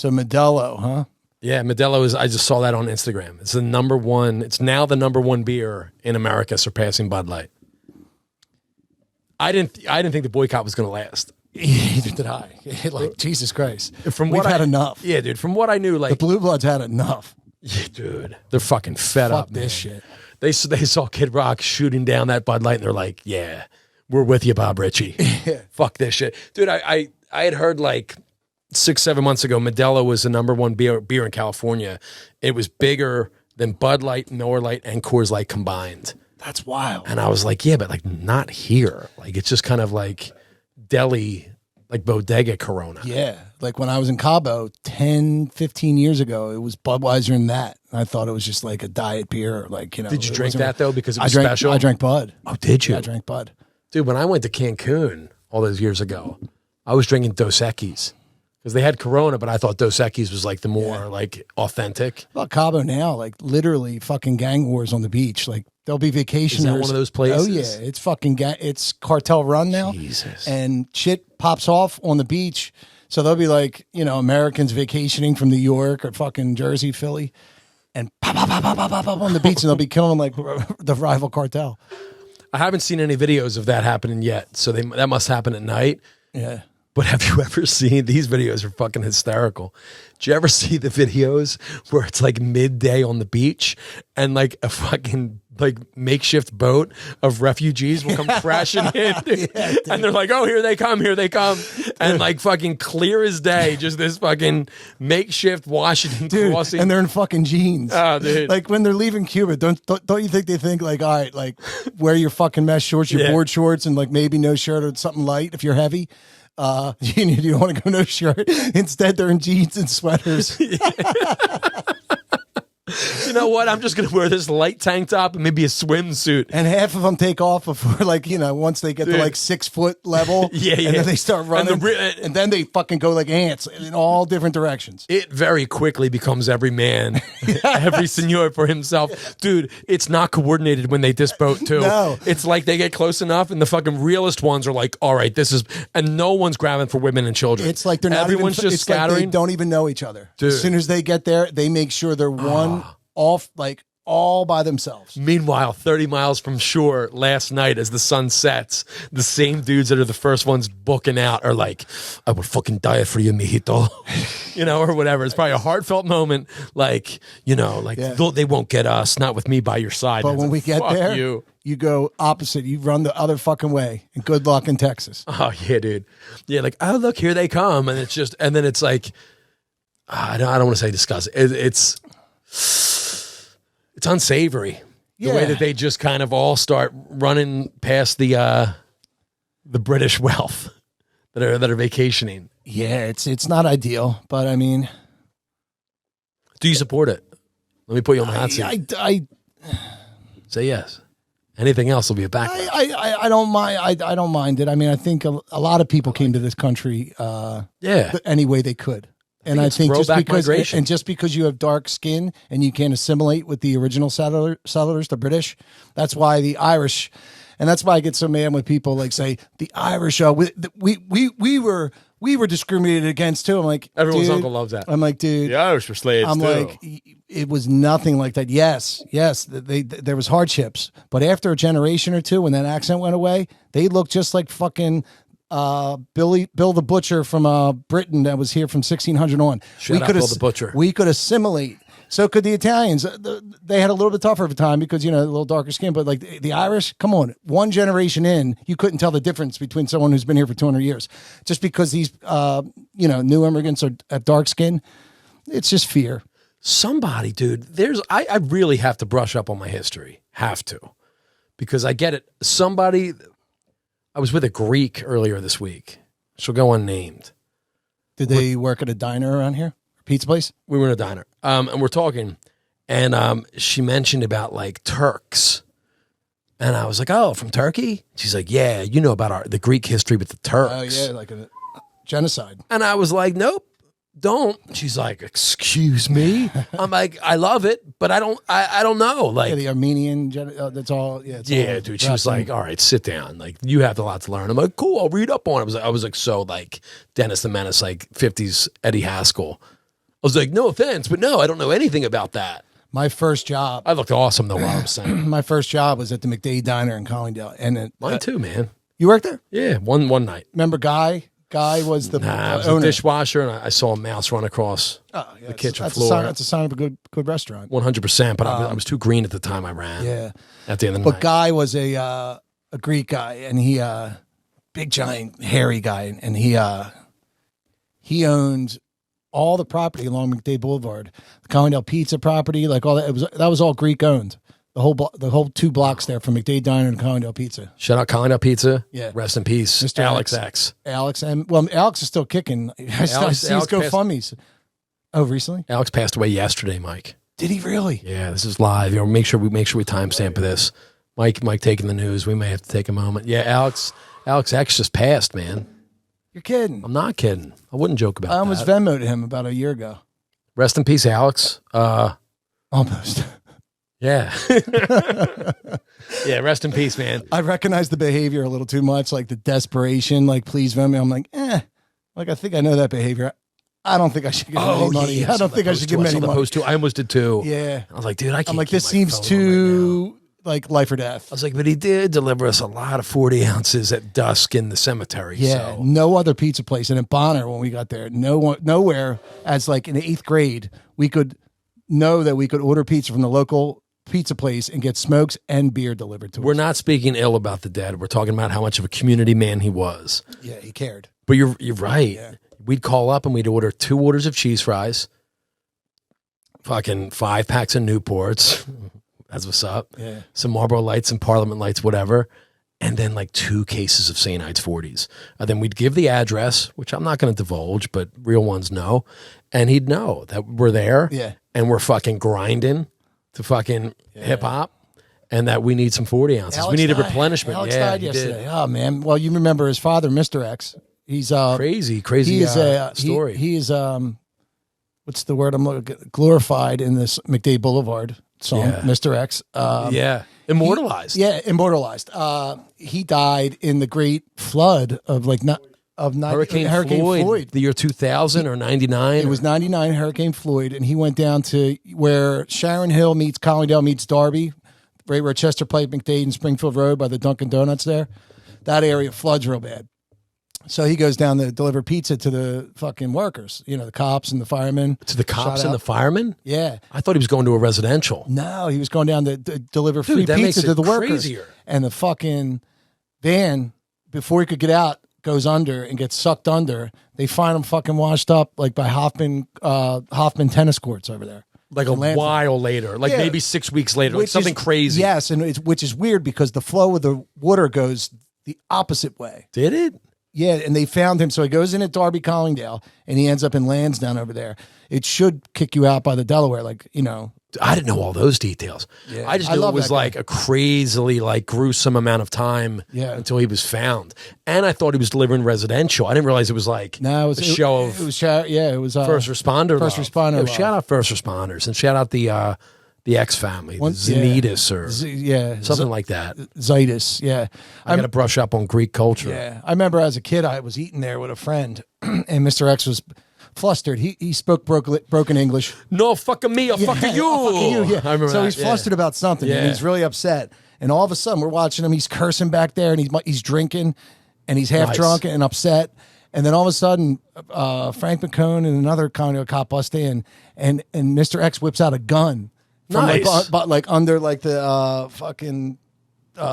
So Modelo, huh? Yeah, Modelo is. I just saw that on Instagram. It's the number one. It's now the number one beer in America, surpassing Bud Light. I didn't think the boycott was going to last. Neither did I. Like, Jesus Christ. We've had enough. Yeah, dude. From what I knew, like the Blue Bloods had enough. Yeah, dude. They're fucking fed up. This shit. They saw Kid Rock shooting down that Bud Light, and they're like, "Yeah, we're with you, Bob Ritchie. Fuck this shit, dude." I had heard like 6-7 months ago, Modelo was the number one beer in California. It was bigger than Bud Light, Miller Lite, and Coors Light combined. That's wild. And I was like, yeah, but like not here. Like it's just kind of like deli, like bodega Corona. Yeah. Like when I was in Cabo 10, 15 years ago, it was Budweiser and that. I thought it was just like a diet beer. Like, you know. Did you drink that though because it was special? I drank Bud. Oh, did you? I drank Bud. Dude, when I went to Cancun all those years ago, I was drinking Dos Equis. Because they had Corona, but I thought Dos Equis was like the more like authentic. About Cabo now, like literally fucking gang wars on the beach. Like there'll be vacationers. Is that one of those places? Oh yeah, it's fucking it's cartel run now. Jesus. And shit pops off on the beach. So they'll be like, you know, Americans vacationing from New York or fucking Jersey, Philly, and pop on the beach, and they'll be killing like the rival cartel. I haven't seen any videos of that happening yet, so that must happen at night. Yeah. But have you ever seen, these videos are fucking hysterical. Did you ever see the videos where it's like midday on the beach and like a fucking like makeshift boat of refugees will come crashing in and they're like, oh, here they come. And like fucking clear as day, just this fucking makeshift Washington crossing. And they're in fucking jeans. Oh, dude. Like when they're leaving Cuba, don't you think they think like, all right, like wear your fucking mesh shorts, your board shorts, and like maybe no shirt or something light if you're heavy. You don't want to go no shirt. Instead, they're in jeans and sweaters. You know what? I'm just going to wear this light tank top and maybe a swimsuit. And half of them take off before, like, you know, once they get to like 6 foot level. Yeah. And then they start running. And then they fucking go like ants in all different directions. It very quickly becomes every man, every senor for himself. Dude, it's not coordinated when they disboat, too. No. It's like they get close enough and the fucking realest ones are like, all right, this is, and no one's grabbing for women and children. It's like they're not Everyone's even, just it's scattering. Like they don't even know each other. Dude. As soon as they get there, they make sure they're one off, like all by themselves. Meanwhile, 30 miles from shore last night as the sun sets, the same dudes that are the first ones booking out are like, I would fucking die for you, mijito. You know, or whatever. It's probably a heartfelt moment. Like, you know, like they won't get us, not with me by your side. But when we get there, you go opposite. You run the other fucking way. And good luck in Texas. Oh, yeah, dude. Yeah, like, oh, look, here they come. And it's just, and then it's like, I don't want to say disgusting. It's unsavory. The way that they just kind of all start running past the British wealth that are vacationing. Yeah, it's not ideal, but I mean, do you support it? Let me put you on the hot seat. I say yes. Anything else will be a backlash. I don't mind. I don't mind it. I mean, I think a lot of people came to this country any way they could. And I think just because you have dark skin and you can't assimilate with the original settlers, the British, that's why the Irish, and that's why I get so mad when people like say the Irish, we were discriminated against too. I'm like, everyone's uncle loves that. I'm like, dude, the Irish were slaves. I'm like, it was nothing like that. Yes, there was hardships, but after a generation or two, when that accent went away, they looked just like fucking. Bill the Butcher from Britain that was here from 1600 on. Shut up, Bill the Butcher. We could assimilate. So could the Italians. They had a little bit tougher of a time because, you know, a little darker skin. But like the Irish, come on, one generation in, you couldn't tell the difference between someone who's been here for 200 years. Just because these, new immigrants have dark skin, it's just fear. Somebody, dude, I really have to brush up on my history. Have to. Because I get it. I was with a Greek earlier this week. She'll go unnamed. Did they work at a diner around here? Pizza place? We were in a diner. And we're talking. And she mentioned about like Turks. And I was like, oh, from Turkey? She's like, yeah, you know about the Greek history with the Turks. Oh, yeah, like a genocide. And I was like, nope. Don't. She's like, excuse me. I'm like, I love it, but I don't know. Like the Armenian, that's all. Yeah, all dude. She was like, all right, sit down. Like you have a lot to learn. I'm like, cool. I'll read up on it. I was like so like Dennis the Menace, like 50s Eddie Haskell. was like, no offense, but no, I don't know anything about that. My first job. I looked awesome, though, while I was saying. My first job was at the McDade Diner in Collingdale. And mine too, man. You worked there? Yeah, one night. Remember Guy? Guy was the I was a dishwasher, and I saw a mouse run across the kitchen floor. That's a sign of a good restaurant. 100%, but I was too green at the time I ran. Yeah. At the end of the night. But Guy was a Greek guy, and he big, giant, hairy guy, and he owned all the property along McDade Boulevard, the Collingdale Pizza property, like all that. That was all Greek owned. The whole 2 blocks there from McDade Diner and Collingdale Pizza. Shout out Collingdale Pizza. Yeah. Rest in peace, Mr. Alex X. Alex, and Alex is still kicking. I see his GoFundMes. Oh, recently? Alex passed away yesterday, Mike. Did he really? Yeah, this is live. Make sure we timestamp this. Mike taking the news. We may have to take a moment. Yeah, Alex X just passed, man. You're kidding. I'm not kidding. I wouldn't joke about that. I almost Venmo'd him about a year ago. Rest in peace, Alex. Almost. Yeah. Yeah, rest in peace, man. I recognize the behavior a little too much, like the desperation, like please Venmo. I'm like, like I think I know that behavior. I don't think I should give him any money. Yeah. I don't think I should give him any money. I almost did too. Yeah. I was like, dude, I can't. I'm like, this seems too like life or death. I was like, but he did deliver us a lot of 40 ounces at dusk in the cemetery. Yeah. So. No other pizza place. And at Bonner, when we got there, nowhere as like in the 8th grade, we could know that we could order pizza from the local pizza place and get smokes and beer delivered to us. We're not speaking ill about the dead. We're talking about how much of a community man he was. Yeah, he cared. But you're right. Yeah. We'd call up and we'd order 2 orders of cheese fries, fucking 5 packs of Newports. That's what's up. Yeah. Some Marlboro Lights and Parliament Lights, whatever. And then like 2 cases of St. Ides 40s. And then we'd give the address, which I'm not going to divulge, but real ones know. And he'd know that we're there. Yeah. And we're fucking grinding to fucking hip hop. And that we need some 40 ounces. Alex we need died. a replenishment. Alex died yesterday. Oh, man. Well, you remember his father, Mr. X. He's crazy story. He is what's the word I'm looking at? Glorified in this McDade Boulevard song, Mr. X. Immortalized. Immortalized. He died in the great flood of Hurricane Floyd. The year 2000 or 99. It was 99, Hurricane Floyd, and he went down to where Sharon Hill meets Collingdale meets Darby, right where Chester Pike, McDade, and Springfield Road by the Dunkin' Donuts there. That area floods real bad. So he goes down to deliver pizza to the fucking workers, the cops and the firemen. To the cops and the firemen? Yeah. I thought he was going to a residential. No, he was going down to deliver free pizza to the workers. Crazier. And the fucking van, before he could get out, goes under and gets sucked under. They find him fucking washed up like by Hoffman tennis courts over there. Like a while later, maybe 6 weeks later, like something crazy. Yes, and which is weird because the flow of the water goes the opposite way. Did it? Yeah, and they found him. So he goes in at Darby Collingdale, and he ends up in Lansdowne over there. It should kick you out by the Delaware, I didn't know all those details. Yeah. I just knew it was like a crazily gruesome amount of time until he was found. And I thought he was delivering residential. I didn't realize it was like a show of first responder. First responder. Shout out first responders and shout out the X family, Zenitis or something like that. Zitis, yeah. I got to brush up on Greek culture. Yeah, I remember as a kid, I was eating there with a friend, and Mr. X was flustered. He spoke broken English. No, fucking me, fucking you. Fucking you. Yeah. I remember so he's flustered about something, and he's really upset. And all of a sudden, we're watching him. He's cursing back there, and he's drinking, and he's half drunk and upset. And then all of a sudden, Frank McCone and another cop bust in, and Mr. X whips out a gun. From under the fucking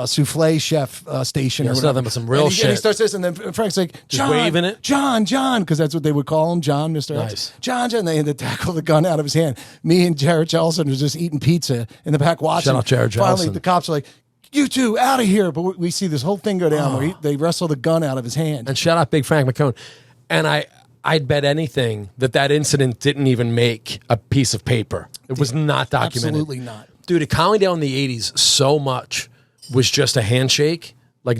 souffle chef station or whatever. Nothing but some real shit. And he starts this, and then Frank's like, John, just waving it? John, because that's what they would call him, John, Mr. X. John, and they had to tackle the gun out of his hand. Me and Jared Jellison was just eating pizza in the back watching. Shout out Jared Jellison. Finally, the cops are like, you two, out of here. But we see this whole thing go down where they wrestle the gun out of his hand. And shout out Big Frank McCone. And I'd bet anything that incident didn't even make a piece of paper. It was not documented. Absolutely not. Dude, at Collingdale in the 80s, so much was just a handshake. I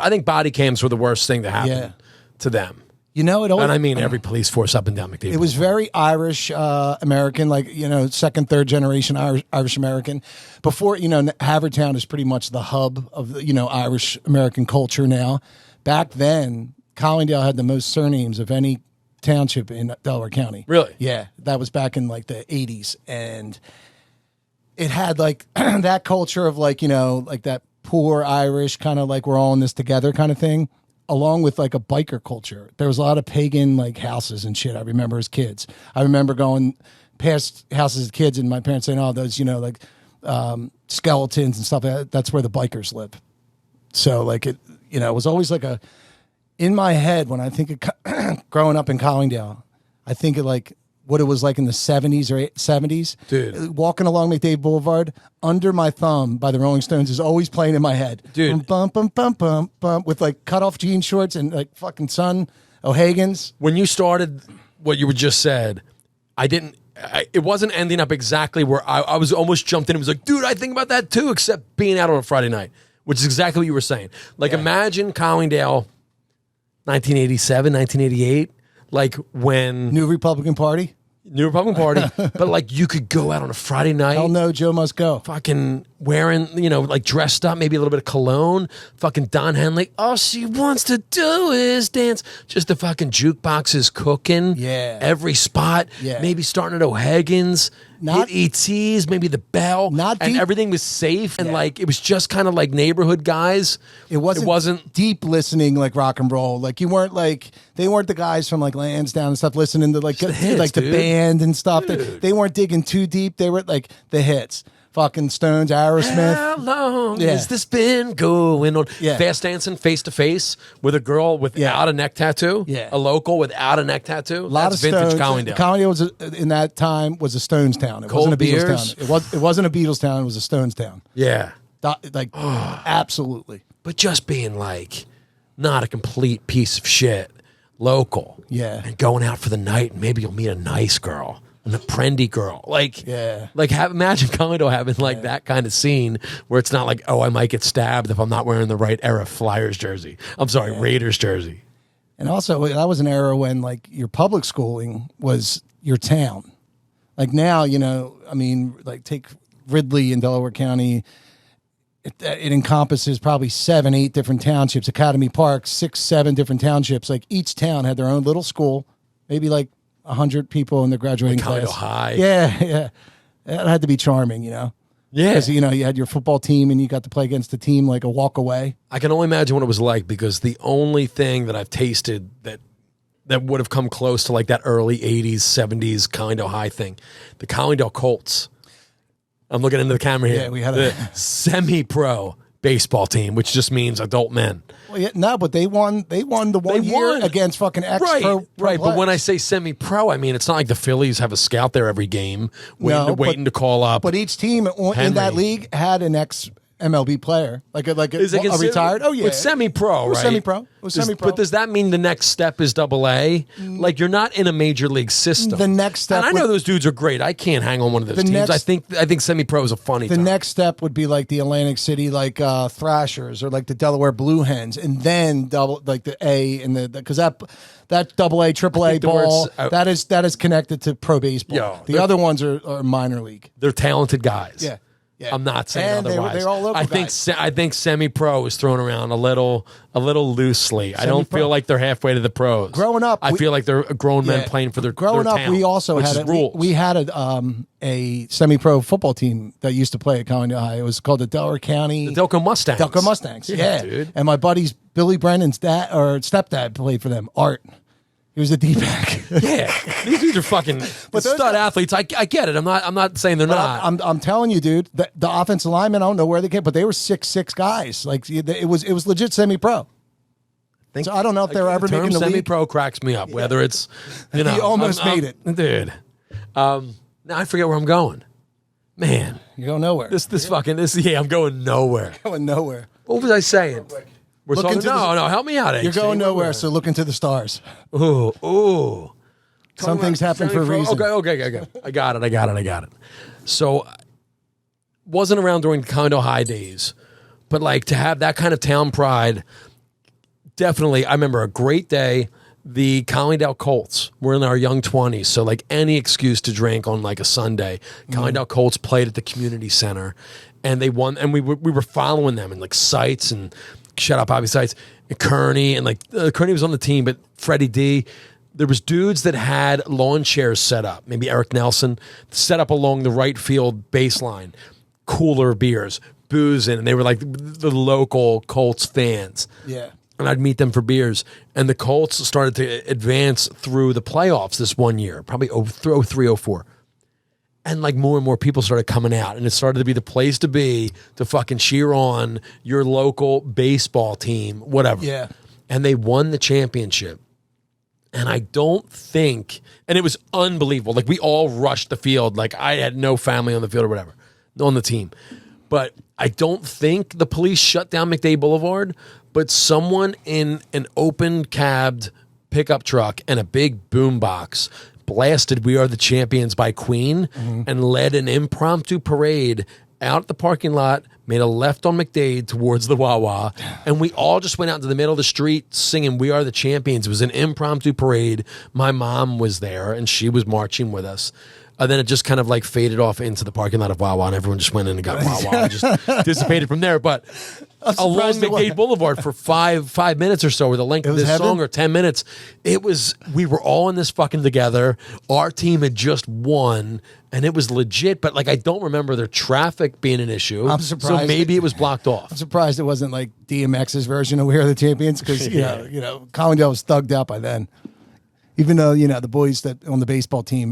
think body cams were the worst thing to happen to them. It always, and I mean every police force up and down McDade. It was very Irish American, second, third generation Irish American. Before, Havertown is pretty much the hub of the, Irish American culture now. Back then, Collingdale had the most surnames of any township in Delaware County. Really? Yeah, that was back in like the 80s, and it had like that culture of like, you know, like that poor Irish kind of like we're all in this together kind of thing, along with like a biker culture. There was a lot of pagan like houses and shit. I remember as kids. I remember going past houses as kids and my parents saying, "Oh, those, you know, like skeletons and stuff. That's where the bikers live." So like it, you know, it was always like a in my head when I think of growing up in Collingdale. I think of like what it was like in the 70s or 70s. Dude. Walking along McDade Boulevard, Under My Thumb by the Rolling Stones is always playing in my head. Dude. Bum, bum, bum, bum, bum, with like cut-off jean shorts and like fucking Son O'Hagan's. When you started what you just said, it wasn't ending up exactly where I was almost jumped in and was like, dude, I think about that too, except being out on a Friday night, which is exactly what you were saying. Like, imagine Collingdale, 1987, 1988, like when... New Republican Party, but like you could go out on a Friday night. Hell no, Joe must go. Fucking wearing, you know, like dressed up, maybe a little bit of cologne. Fucking Don Henley. All she wants to do is dance. Just the fucking jukebox is cooking. Yeah. Every spot. Yeah. Maybe starting at O'Hagan's. Not ET's, maybe the Bell. Not deep. And everything was safe. And like, it was just kind of like neighborhood guys. It wasn't deep listening like rock and roll. Like you weren't like, they weren't the guys from like Lansdowne and stuff listening to like, the band and stuff. They weren't digging too deep. They were like the hits. Fucking Stones, Aerosmith. How long has this been going on? Yeah. Fast dancing face to face with a girl without a neck tattoo. Yeah. A local without a neck tattoo. A lot of vintage Stones. Collingdale. Collingdale was in that time was a Stones town. It wasn't a Beatles town. It wasn't a Beatles town. It was a Stones town. Yeah. Like absolutely. But just being like not a complete piece of shit, local. Yeah. And going out for the night, and maybe you'll meet a nice girl. An apprendi girl, like, imagine Collingdale having like that kind of scene where it's not like, oh, I might get stabbed if I'm not wearing the right era Flyers jersey. I'm sorry, Raiders jersey. And also, that was an era when like your public schooling was your town. Like now, you know, I mean, like take Ridley in Delaware County. It encompasses probably 7, 8 different townships. Academy Park, 6, 7 different townships. Like each town had their own little school, maybe like 100 people in the graduating class. High. Yeah. It had to be charming, you know? Yeah. Because, you know, you had your football team and you got to play against the team like a walk away. I can only imagine what it was like because the only thing that I've tasted that would have come close to like that early 80s, 70s Collingdale High thing, the Collingdale Colts. I'm looking into the camera here. Yeah, we had a semi-pro baseball team, which just means adult men. Well, yeah, no, but they won the one year against fucking pro right. players. But when I say semi-pro, I mean it's not like the Phillies have a scout there every game waiting to call up. But each team in that league had an ex-MLB player, like a retired. Oh yeah, it's semi-pro, right? Semi-pro. It was semi-pro. But does that mean the next step is AA? Like you're not in a major league system. The next step. And I know those dudes are great. I can't hang on one of those teams. I think semi-pro is a funny. The next step would be like the Atlantic City, like Thrashers, or like the Delaware Blue Hens, and then like the A and the because that AA, AAA ball that is connected to pro baseball. The other ones are minor league. They're talented guys. Yeah. Yeah. I'm not saying otherwise. They're all local guys. I think semi-pro is thrown around a little loosely. I don't feel like they're halfway to the pros. Growing up, I feel like they're grown men playing for their town, we also had we had a semi-pro football team that used to play at Collingdale High. It was called the Delaware County Delco Mustangs. Delco Mustangs. Yeah, dude. And my buddy's Billy Brennan's dad or stepdad played for them. Art. He was a D-back. Yeah, these dudes are fucking stud athletes. I get it. I'm not saying they're not. I'm telling you, dude. The offensive linemen, I don't know where they came, but they were 6'6" guys. Like it was legit semi-pro. So I don't know if they're ever making the league. Semi-pro cracks me up. Whether it's you almost made it, dude. Now I forget where I'm going. Man, you go nowhere. I'm going nowhere. Going nowhere. What was I saying? Help me out. You're going nowhere, so look into the stars. Ooh. Some things happen for a reason. Okay. I got it. So, wasn't around during Collingdale High days, but like to have that kind of town pride, definitely, I remember a great day. The Collingdale Colts were in our young 20s, so like any excuse to drink on like a Sunday. Collingdale Colts played at the community center, and they won, and we were following them in like sites and... Shut up, Bobby Sites, and Kearney, and like Kearney was on the team, but Freddie D, there was dudes that had lawn chairs set up. Maybe Eric Nelson set up along the right field baseline, cooler beers, boozing, and they were like the local Colts fans. Yeah. And I'd meet them for beers. And the Colts started to advance through the playoffs this one year, probably 03, 04. And like more and more people started coming out, and it started to be the place to be to fucking cheer on your local baseball team, whatever. Yeah. And they won the championship. And I don't think, and it was unbelievable. Like we all rushed the field. Like I had no family on the field or whatever, on the team. But I don't think the police shut down McDade Boulevard, but someone in an open cabbed pickup truck and a big boombox blasted "We Are the Champions" by Queen and led an impromptu parade out the parking lot, made a left on McDade towards the Wawa, and we all just went out into the middle of the street singing "We Are the Champions." It was an impromptu parade. My mom was there, and she was marching with us. And then it just kind of like faded off into the parking lot of Wawa, and everyone just went in and got Wawa and just dissipated from there. But along McDade Boulevard for five minutes or so, or the length of this song, or 10 minutes, we were all in this fucking together. Our team had just won, and it was legit. But like, I don't remember their traffic being an issue. I'm surprised. So maybe it was blocked off. I'm surprised it wasn't like DMX's version of "We Are the Champions," because you know, Collingdale was thugged out by then. Even though the boys that on the baseball team,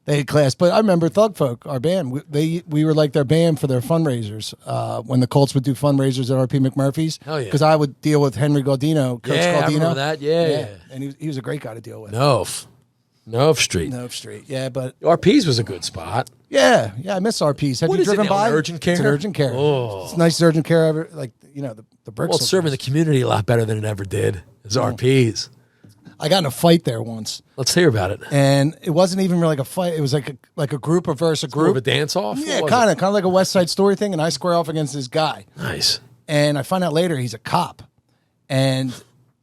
they had class. But I remember Thug Folk, our band. We were like their band for their fundraisers. When the Colts would do fundraisers at RP McMurphy's. Hell yeah. Because I would deal with Henry Gaudino, Coach Gaudino. I remember that. Yeah. And he was a great guy to deal with. Nove Street. Yeah, but RP's was a good spot. Yeah, I miss RP's. Have you driven by? Urgent Care? It's an Urgent Care. Oh. It's nice Urgent Care ever. Like, the bricks. Well, it's serving the community a lot better than it ever did. It's RP's. I got in a fight there once. Let's hear about it. And it wasn't even really like a fight. It was like a group versus a group. More of a dance-off? Yeah, kind of like a West Side Story thing, and I square off against this guy. Nice. And I find out later he's a cop. And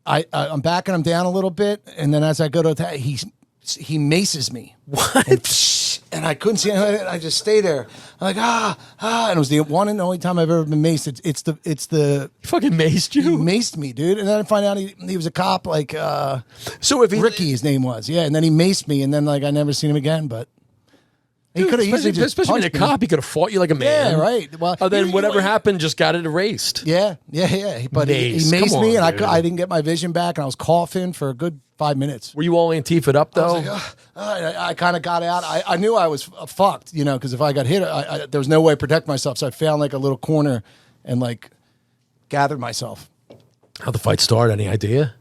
I'm backing him down a little bit, and then as I go to attack, he maces me. What? And I couldn't see it. I just stay there. I'm like, and it was the one and only time I've ever been maced. It's the he fucking maced you? He maced me, dude. And then I find out he was a cop, like so if Ricky, his name was. Yeah, and then he maced me, and then like I never seen him again, but he could have easily just especially being a cop, he could have fought you like a man. Yeah, right. Well, then whatever happened just got it erased. Yeah. But he maced me, and I didn't get my vision back, and I was coughing for a good 5 minutes. Were you all Antifa'd up though? I kind of got out. I knew I was fucked, because if I got hit, there was no way to protect myself. So I found like a little corner and like gathered myself. How'd the fight start? Any idea?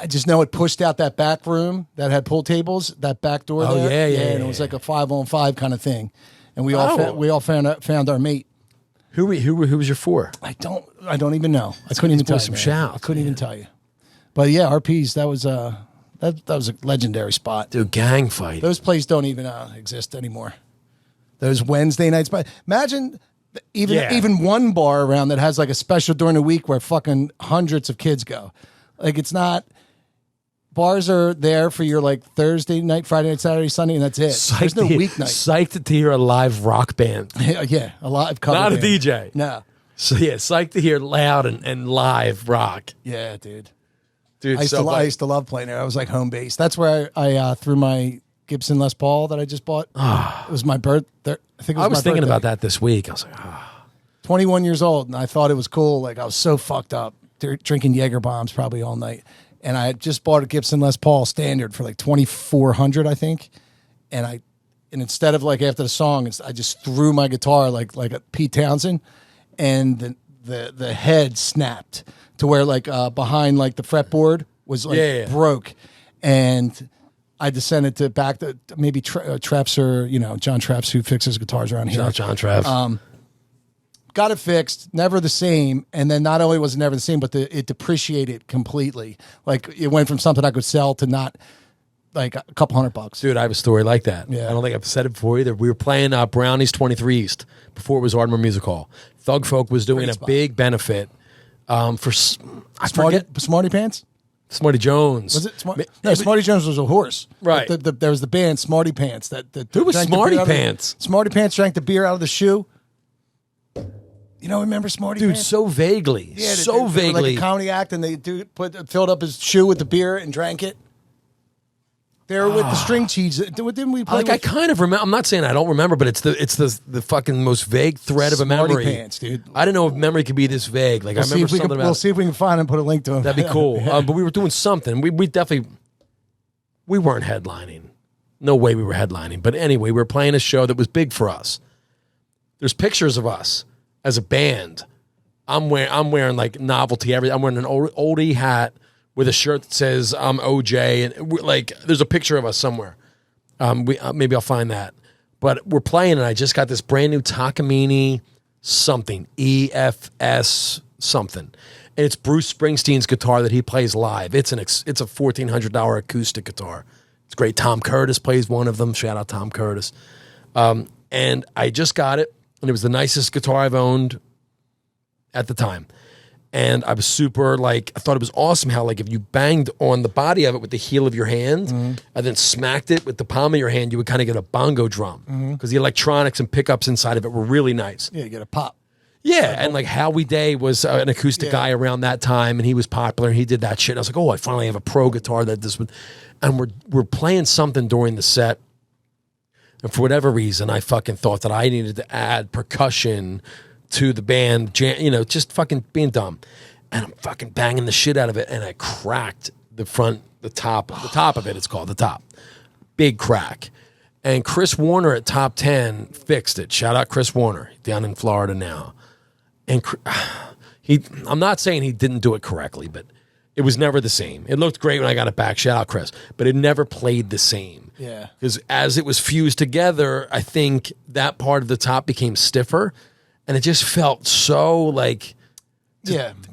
I just know it pushed out that back room that had pool tables, that back door there. Yeah. And it was like a 5-on-5 kind of thing. And we all found our mate. Who was your four? I don't even know. I couldn't even tell you. Some shouts. I couldn't even tell you. But yeah, RP's, that was a legendary spot. Dude, gang fight. Those places don't even exist anymore. Those Wednesday nights. But imagine even one bar around that has like a special during the week where fucking hundreds of kids go. Like it's not. Bars are there for your like Thursday night, Friday night, Saturday, Sunday, and that's it. There's no weeknight. Psyched to hear a live rock band. Yeah, a live cover Not band. A DJ. No. So yeah, psyched to hear loud and live rock. Yeah, dude. Dude, I used to love playing there. I was like home base. That's where I threw my Gibson Les Paul that I just bought. It was my birthday. I was thinking about that this week. I was like, 21 years old, and I thought it was cool. Like I was so fucked up, drinking Jaeger bombs probably all night. And I had just bought a Gibson Les Paul standard for like $2,400, I think. And instead of like after the song, I just threw my guitar like a Pete Townsend, and the head snapped to where like behind like the fretboard was like broke, and I descended to back to maybe Traps or John Traps, who fixes guitars around here. John Traps. Got it fixed, never the same. And then not only was it never the same, but it depreciated completely. Like it went from something I could sell to not like a couple $100. Dude, I have a story like that. Yeah. I don't think I've said it before either. We were playing Brownies 23 East before it was Ardmore Music Hall. Thug Folk was doing a big benefit for Smarty Pants? Smarty Jones. Was it Smarty Jones was a horse. Right. There was the band Smarty Pants. Who was Smarty Pants? Smarty Pants drank the beer out of the shoe. Remember Smarty Pants? Dude, so vaguely. Yeah, they were like a comedy act, and they filled up his shoe with the beer and drank it. There with the string cheese. Didn't we play? Like I kind of remember. I'm not saying I don't remember, but it's the fucking most vague thread of a memory. Pants, dude. I didn't know if memory could be this vague. Like I remember something about. We'll see if we can find and put a link to him. That'd be cool. But we were doing something. We definitely weren't headlining. No way we were headlining. But anyway, we were playing a show that was big for us. There's pictures of us as a band. I'm wearing like novelty everything. I'm wearing an oldie hat with a shirt that says I'm OJ, and like there's a picture of us somewhere. Maybe I'll find that. But we're playing, and I just got this brand new Takamine something, EFS something, and it's Bruce Springsteen's guitar that he plays live. It's a $1,400 acoustic guitar. It's great. Tom Curtis plays one of them. Shout out Tom Curtis. And I just got it, and it was the nicest guitar I've owned at the time. And I was super, like, I thought it was awesome how, like, if you banged on the body of it with the heel of your hand and then smacked it with the palm of your hand, you would kind of get a bongo drum. Because the electronics and pickups inside of it were really nice. Yeah, you get a pop. Yeah, and, like, Howie Day was an acoustic guy around that time, and he was popular, and he did that shit. And I was like, oh, I finally have a pro guitar that this would... And we're playing something during the set, and for whatever reason, I fucking thought that I needed to add percussion to the band, just fucking being dumb. And I'm fucking banging the shit out of it, and I cracked the top of it. It's called the top. Big crack. And Chris Warner at Top 10 fixed it. Shout out Chris Warner, down in Florida now. And I'm not saying he didn't do it correctly, but it was never the same. It looked great when I got it back. Shout out Chris. But it never played the same. Yeah. Because as it was fused together, I think that part of the top became stiffer. And it just felt so like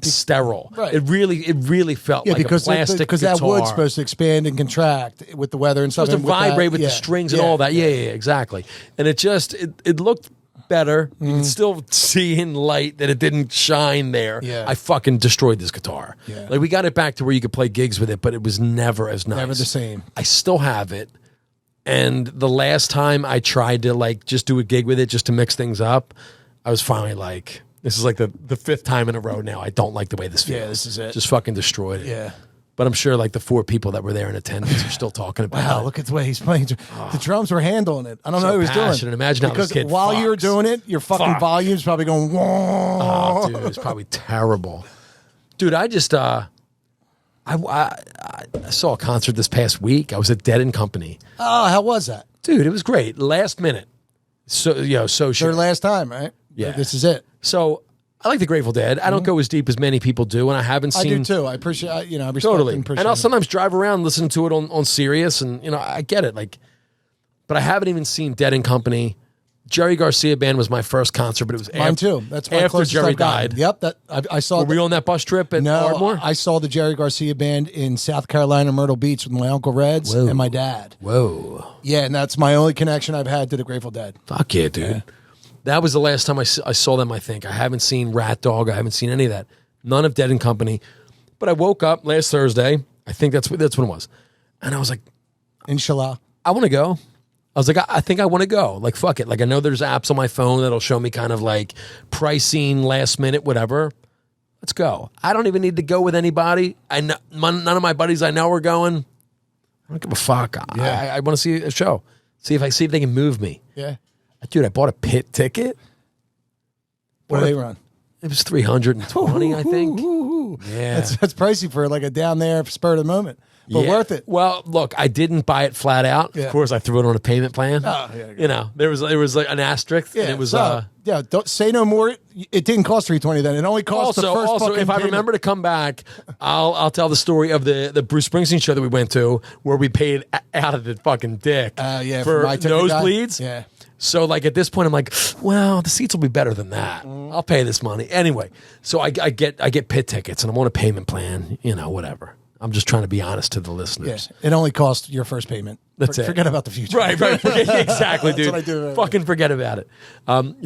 sterile. Right. It really felt like a plastic because that wood's supposed to expand and contract with the weather and stuff. It's supposed to vibrate with the strings and all that. Yeah, exactly. And it just it looked better. You could still see in light that it didn't shine there. Yeah. I fucking destroyed this guitar. Yeah. Like we got it back to where you could play gigs with it, but it was never as nice. Never the same. I still have it. And the last time I tried to like just do a gig with it just to mix things up, I was finally like, this is like the fifth time in a row now. I don't like the way this feels. Yeah, this is it. Just fucking destroyed it. Yeah. But I'm sure like the 4 people that were there in attendance are still talking about it. Wow, look at the way he's playing. The drums were handling it. I don't know what he was doing. Imagine how this kid while you were doing it, your fucking volume's probably going, whoa. Oh, dude, it was probably terrible. Dude, I just, I saw a concert this past week. I was at Dead and Company. Oh, how was that? Dude, it was great. Last minute. So their last time, right? Yeah. This is it. So I like the Grateful Dead. I don't go as deep as many people do, and I haven't seen. I do too. I appreciate. I respect totally. And appreciate. And I'll sometimes drive around listening to it on Sirius, and I get it. Like, but I haven't even seen Dead and Company. Jerry Garcia Band was my first concert, but it was mine too. That's my after Jerry died. Yep, that I saw. Were we on that bus trip at Ardmore? I saw the Jerry Garcia Band in South Carolina, Myrtle Beach, with my Uncle Reds and my dad. Whoa. Yeah, and that's my only connection I've had to the Grateful Dead. Fuck yeah, dude. Yeah. That was the last time I saw them, I think. I haven't seen Rat Dog. I haven't seen any of that. None of Dead and Company. But I woke up last Thursday. I think that's what it was. And I was like, Inshallah. I want to go. I was like, I think I want to go. Like, fuck it. Like, I know there's apps on my phone that'll show me kind of like pricing, last minute, whatever. Let's go. I don't even need to go with anybody. None of my buddies I know are going. I don't give a fuck. Yeah. I want to see a show. See if they can move me. Yeah. Dude, I bought a pit ticket. What do they run? It was $320, I think. Yeah. That's pricey for like a down there spur of the moment. But worth it. Well, look, I didn't buy it flat out. Yeah. Of course, I threw it on a payment plan. Oh, yeah. There was like an asterisk. And it was don't say no more. It didn't cost $320 then. It only cost the first fucking if I payment. remember to come back, I'll tell the story of the Bruce Springsteen show that we went to where we paid out of the fucking dick for nosebleeds. Yeah. So like at this point, I'm like, well, the seats will be better than that. I'll pay this money anyway. So I get pit tickets and I'm on a payment plan. Whatever. I'm just trying to be honest to the listeners. Yeah, it only cost your first payment. That's it. Forget about the future. Right. Exactly, dude. That's what I do. Fucking forget about it.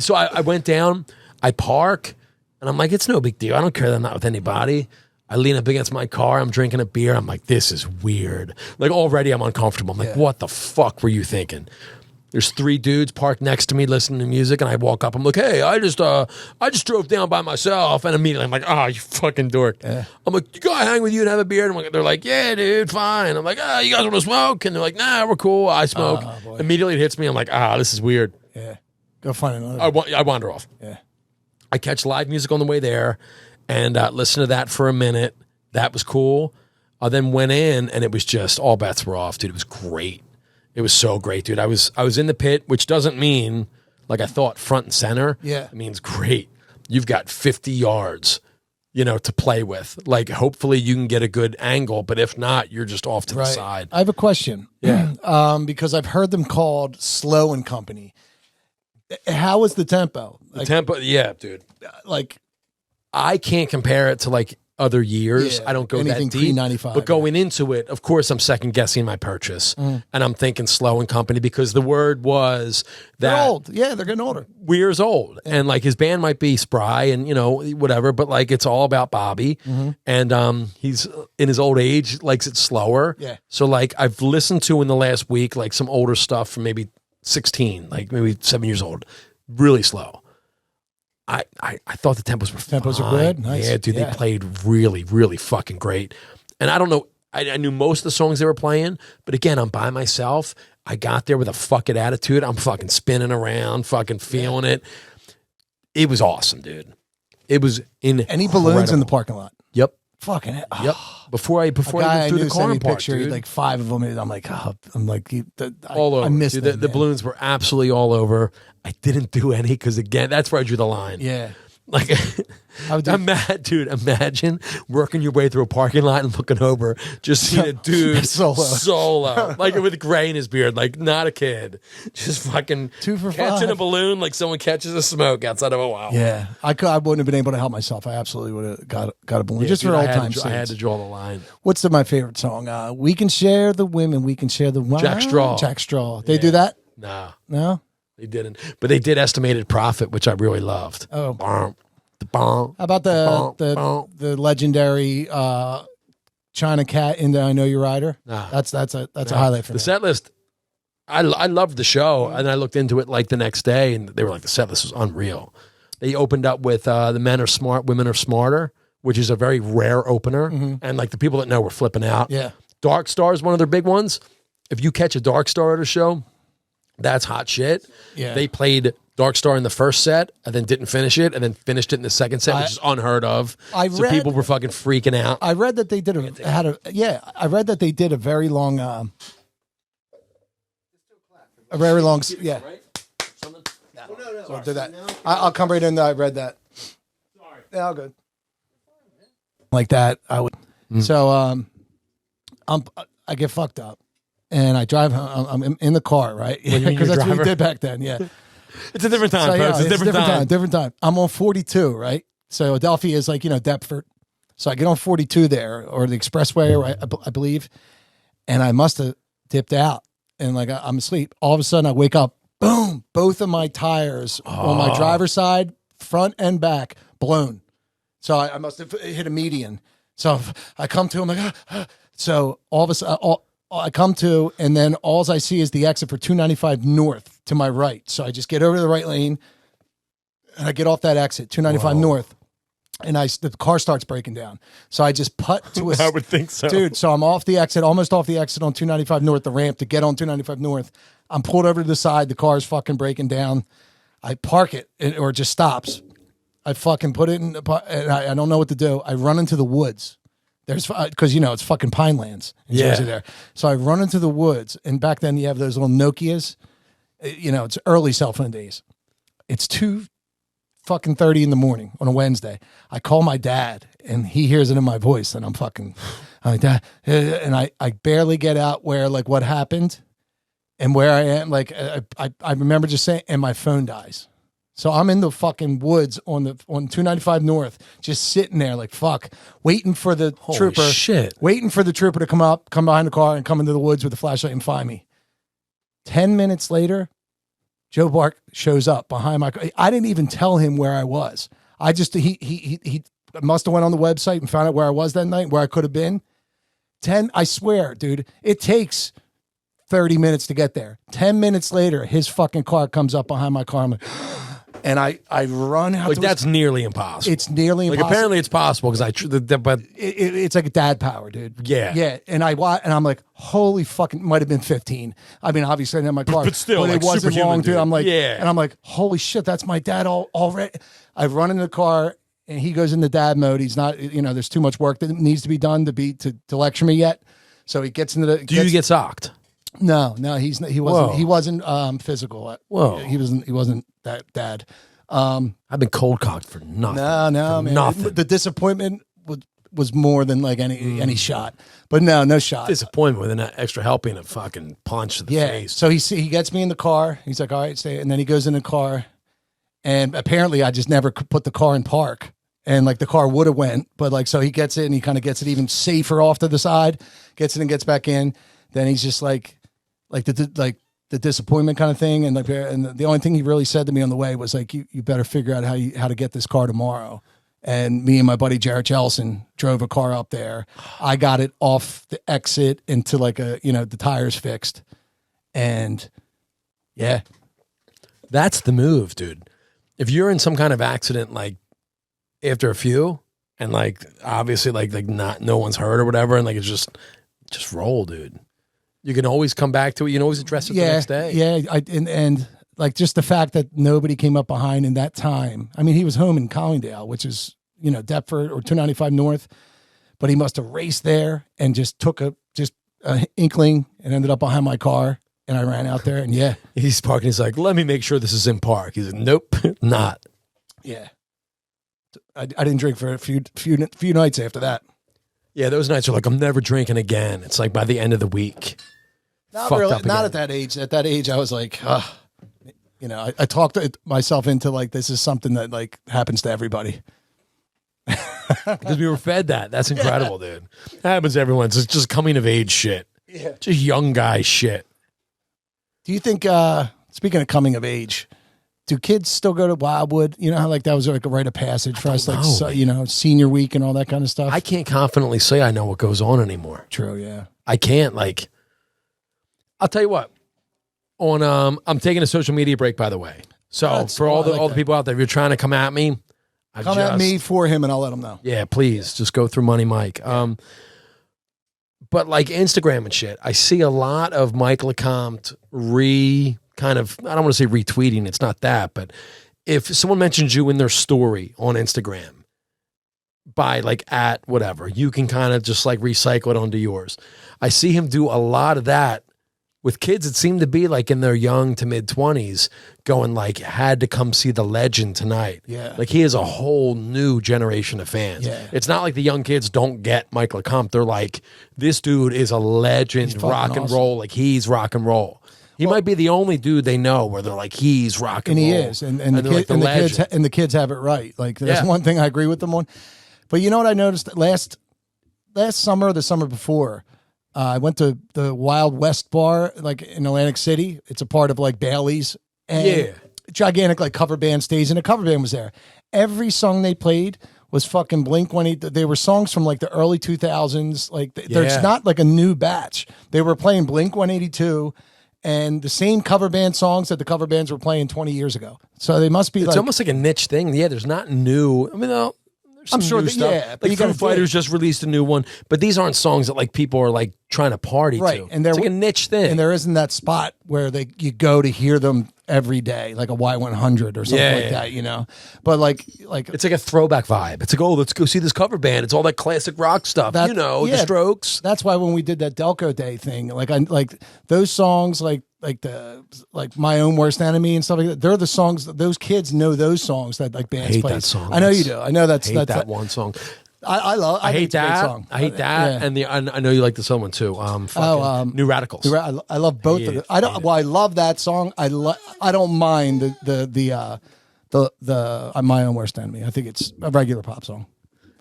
So I went down, I park, and I'm like, it's no big deal. I don't care that I'm not with anybody. I lean up against my car. I'm drinking a beer. I'm like, this is weird. Like already I'm uncomfortable. I'm like, what the fuck were you thinking? There's 3 dudes parked next to me listening to music, and I walk up. I'm like, hey, I just drove down by myself, and immediately I'm like, oh, you fucking dork. Yeah. I'm like, you gotta hang with you and have a beer. And they're like, yeah, dude, fine. I'm like, oh, you guys want to smoke? And they're like, nah, we're cool. I smoke. Immediately it hits me. I'm like, this is weird. Yeah, go find another. I wander off. Yeah, I catch live music on the way there, and listen to that for a minute. That was cool. I then went in, and it was just all bets were off, dude. It was great. It was so great, dude. I was in the pit, which doesn't mean like I thought front and center. Yeah. It means great. You've got 50 yards, to play with. Like hopefully you can get a good angle, but if not, you're just off to the side. I have a question. Yeah. Because I've heard them called Slow and Company. How is the tempo? The tempo, yeah, dude. Like I can't compare it to like other years. I don't go that deep. Pre-95, but going into it, of course, I'm second guessing my purchase, and I'm thinking Slow and Company because the word was that they're old. Yeah, they're getting older. Weir's old, and like his band might be spry and whatever, but like it's all about Bobby, and he's in his old age likes it slower. Yeah. So like I've listened to in the last week like some older stuff from maybe 16, like maybe 7 years old, really slow. I thought the tempos were fine. Tempos are good. Nice. Yeah, dude, they played really, really fucking great. And I don't know, I knew most of the songs they were playing, but again, I'm by myself. I got there with a fucking attitude. I'm fucking spinning around, fucking feeling it. It was awesome, dude. It was incredible. Any balloons in the parking lot? Yep. Fucking yep. Before I even threw the car park, picture, dude. like 5 of them. I'm like, all over. I missed them. The balloons were absolutely all over. I didn't do any because again, that's where I drew the line. Yeah. Like, I'm mad, dude. Imagine working your way through a parking lot and looking over, just seeing a dude solo, like with gray in his beard, like not a kid, just fucking 2 for catching $5. a balloon like someone catches a smoke outside of a wow. Yeah, I wouldn't have been able to help myself. I absolutely would have got a balloon just for old times. I had to draw the line. What's my favorite song? We Can Share the Women, We Can Share the Wine. Jack Straw. Jack Straw. They do that? No. They didn't, but they did Estimated Profit, which I really loved. Oh, how about the legendary China Cat in the I Know Your Rider? Nah. That's a highlight for me. The set list. I loved the show, and I looked into it like the next day, and they were like, the set list was unreal. They opened up with The Men Are Smart, Women Are Smarter, which is a very rare opener, and like the people that know were flipping out. Yeah, Dark Star is one of their big ones. If you catch a Dark Star at a show, that's hot shit. Yeah. They played Dark Star in the first set and then didn't finish it and then finished it in the second set, which is unheard of. People were fucking freaking out. I read that they did a very long yeah. So do that. I'll come right in. I read that. Sorry. Yeah, all good. Like that, I would. So I get fucked up. And I drive home. I'm in the car, right? Because that's what we did back then. Yeah, it's a different time. It's a different time. I'm on 42, right? So Adelphia is like Deptford. So I get on 42 there, or the expressway, right, I believe, and I must have dipped out, and like I'm asleep. All of a sudden, I wake up. Boom! Both of my tires on my driver's side, front and back, blown. So I must have hit a median. So I come to him like, so all of a sudden. I come to, and then all I see is the exit for 295 north to my right. So I just get over to the right lane, and I get off that exit, 295 north, and the car starts breaking down. So I just putt to I would think so. Dude, so I'm off the exit, almost off the exit on 295 north, the ramp to get on 295 north. I'm pulled over to the side. The car's fucking breaking down. I park it, or it just stops. I fucking put it in, and I don't know what to do. I run into the woods. There's because it's fucking Pinelands in Jersey there. So I run into the woods, and back then you have those little Nokias. It's early cell phone days. It's 2:30 in the morning on a Wednesday. I call my dad, and he hears it in my voice, and I'm like, Dad, and I barely get out where like what happened, and where I am. Like I remember just saying, and my phone dies. So I'm in the fucking woods on 295 North, just sitting there like fuck, waiting for the trooper. Waiting for the trooper to come behind the car and come into the woods with a flashlight and find me. 10 minutes later, Joe Bark shows up behind my car. I didn't even tell him where I was. I just he must have went on the website and found out where I was that night, where I could have been. I swear, dude, it takes 30 minutes to get there. 10 minutes later, his fucking car comes up behind my car. I'm like, and I run out. Like that's nearly impossible. It's nearly impossible. Like apparently it's possible because but it's like a dad power, dude. Yeah, yeah. And I'm like, holy fucking, might have been 15. I mean, obviously I didn't have my car, but still, but like it wasn't long, dude. I'm like, yeah. And I'm like, holy shit, that's my dad already. I run in the car and he goes into dad mode. He's not, there's too much work that needs to be done to lecture me yet. So he gets into the. Do you get socked? No, he wasn't physical. Whoa, he wasn't that dad. I've been cold cocked for nothing. No, man. Nothing. The disappointment was more than like any shot. But no shot. Disappointment with an extra helping, a fucking punch to the face. So he gets me in the car. He's like, all right, stay. And then he goes in the car. And apparently I just never put the car in park. And like the car would have went. But like, so he gets it and he kind of gets it even safer off to the side, gets it and gets back in. Then he's just like the disappointment kind of thing. And the only thing he really said to me on the way was like, you better figure out how to get this car tomorrow. And me and my buddy Jarrett Jellison drove a car up there. I got it off the exit into like the tires fixed. And yeah. That's the move, dude. If you're in some kind of accident, like after a few and like, obviously like not, no one's hurt or whatever. And like, it's just roll, dude. You can always come back to it. You can always address it the next day. Yeah. And like just the fact that nobody came up behind in that time. I mean, he was home in Collingdale, which is, Deptford or 295 North, but he must have raced there and just took a inkling and ended up behind my car. And I ran out there and yeah. He's parking. He's like, let me make sure this is in park. He's like, nope, not. Yeah. I didn't drink for a few nights after that. Yeah, those nights are like, I'm never drinking again. It's like by the end of the week. Not at that age. At that age, I was like, I talked myself into like, this is something that like happens to everybody. Because we were fed that. That's incredible, dude. That happens to everyone. It's just coming of age shit. Yeah. Just young guy shit. Do you think, speaking of coming of age, do kids still go to Wildwood? You know how like that was like a rite of passage for us, like senior week and all that kind of stuff? I can't confidently say I know what goes on anymore. True, yeah. I can't, like, I'll tell you what. I'm taking a social media break, by the way. So for all the people out there, if you're trying to come at me, come at me for him and I'll let him know. Yeah, please. Just go through Money Mike. But like Instagram and shit, I see a lot of Mike LeCompte I don't want to say retweeting. It's not that, but if someone mentions you in their story on Instagram by like at whatever, you can kind of just like recycle it onto yours. I see him do a lot of that with kids that seem to be like in their young to mid 20s going like, had to come see the legend tonight. Yeah. Like he has a whole new generation of fans. Yeah. It's not like the young kids don't get Mike LeCompte. They're like, this dude is a legend, rock and roll. Like he's rock and roll. He might be the only dude they know where they're like, he's rock and roll. And he is. And the kids have it right. Like there's one thing I agree with them on. But you know what I noticed last summer or the summer before, I went to the Wild West bar, like in Atlantic City. It's a part of like Bailey's. And gigantic like cover band stage, and a cover band was there. Every song they played was fucking Blink-182. They were songs from like the early 2000s. Like there's not like a new batch. They were playing Blink-182 and the same cover band songs that the cover bands were playing 20 years ago. So they must be it's almost like a niche thing. Yeah, there's not new. I mean, I'm sure that, but like Foo Fighters just released a new one, but these aren't songs that like people are like trying to party to. And it's like a niche thing. And there isn't that spot where you go to hear them every day, like a Y100 or something like that, you know. But like it's like a throwback vibe. It's like, oh, let's go see this cover band. It's all that classic rock stuff, the Strokes. That's why when we did that Delco Day thing, like those songs, like My Own Worst Enemy and stuff like that. They're the songs those kids know. Those songs that like bands play. That song. I know you do. I know that's that one song. I hate that song. I hate that, and I know you like this other one too. New Radicals. I love both of them. I love that song. I don't mind the My Own Worst Enemy. I think it's a regular pop song.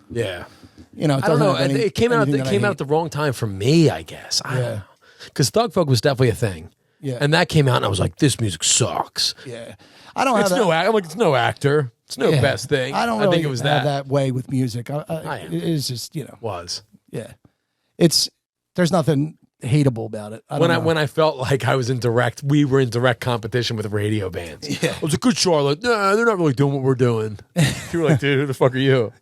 Yeah, you know, I don't know. It came out. It came out at the wrong time for me, I guess. Because Thug Folk was definitely a thing. Yeah, and that came out, and I was like, "This music sucks." Yeah, I don't have that. I'm like, it's no actor. It's no best thing. I don't. I think it was that way with music. It is just was. Yeah, there's nothing hateable about it. When I felt like we were in direct competition with radio bands. Yeah. I was like, good Charlotte. Nah, they're not really doing what we're doing. You were like, dude, who the fuck are you?